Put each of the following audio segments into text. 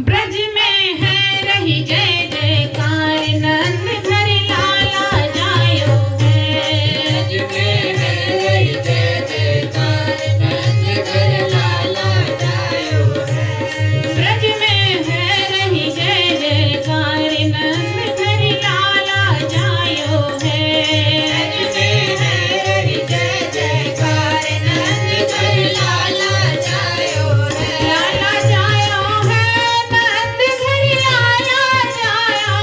ब्रज में है रही जय जयकार, नंद घर लाला जायो है। ब्रज में है रही जय जयकार, नंद घर लाला जायो है। ब्रज में है रही जय जयकार, नंद घर लाला जायो है। ब्रज में है रही जय जयकार, नंद घर लाला जायो है। लाला जायो है, नंद घर लाला जायो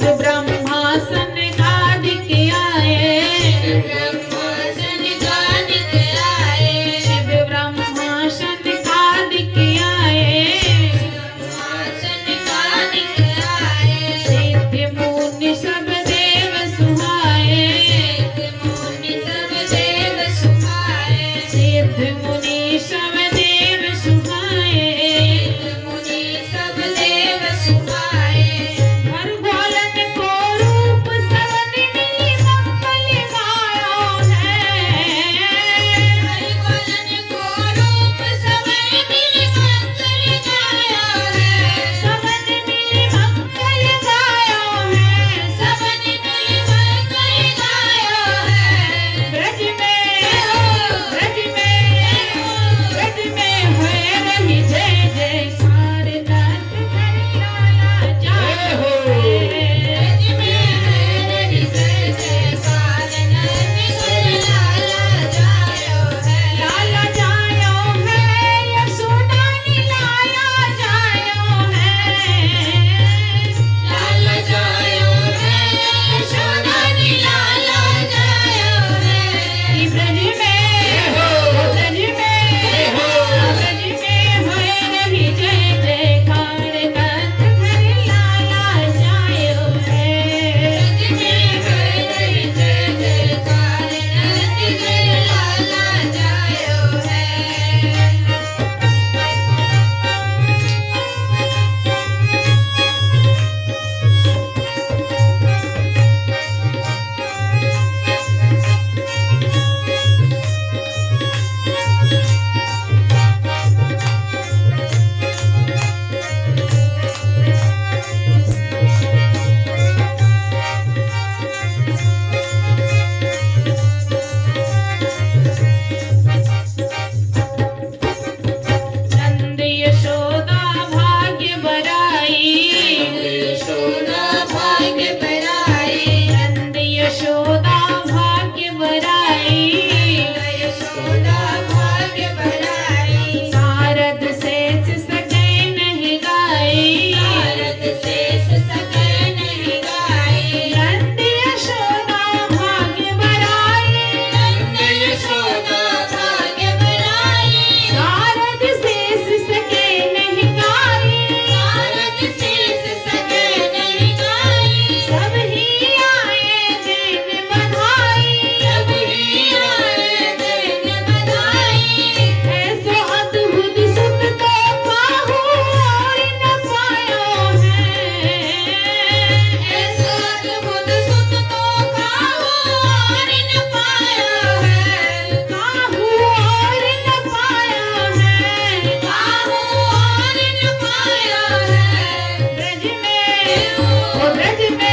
ब्रह्मासन गादिक आए, ब्रह्मासन गादिक आए, शिव ब्रह्मासन गादिक आए, ब्रह्मासन गादिक आए, सिद्ध मुनि सब देव सुहाए, मुनि सब देव सुहाए, सिद्ध मुनि सब देव सुहाए, मुनि सब देव सुहाए, हर ग्वालन को रूप सबने मिली मंगल गाया है, हर ग्वालन को रूप सबने मिली मंगल गाया है, सबने मिली मंगल गाया है, सबने मिली मंगल गाया है, ब्रज में है रही जय जयकार, नाथ धरि लाला जाय हो ब्रज में है रही जय जयकार, नंद घर लाला जायो है, लाला जायो है, यशोदा ने लाला जायो है, लाला जायो है, यशोदा ने लाला जायो है, कि ब्रज में है रही जय जयकार, नाथ धरि लाला जायो है। ब्रज में है रही जय जयकार, नंद घर लाला जायो है। नंद यशोदा भाग्य बराई, यशोदा भाग्य बराई, नंद यशोदा भाग्य बराई, यशोदा भाग्य बराई, सारद शेष सकै नहीं गाई, भारत शेष सकै नहीं गाई, नंद यशोदा भाग्य बराई, नंद यशोदा भाग्य बराई, सारद शेष सकै नहीं गाई, भारत शेष सकै नहीं गाई, सब ही आए देन बधाई, सब ही आए देन बधाई, ऐसो अद्भुत सुख तो पाहु और न पायो है, ऐसा अद्भुत सुख तो खाओ और न पाया है, काहू और न पाया है, खाओ और न पाया है, ब्रज में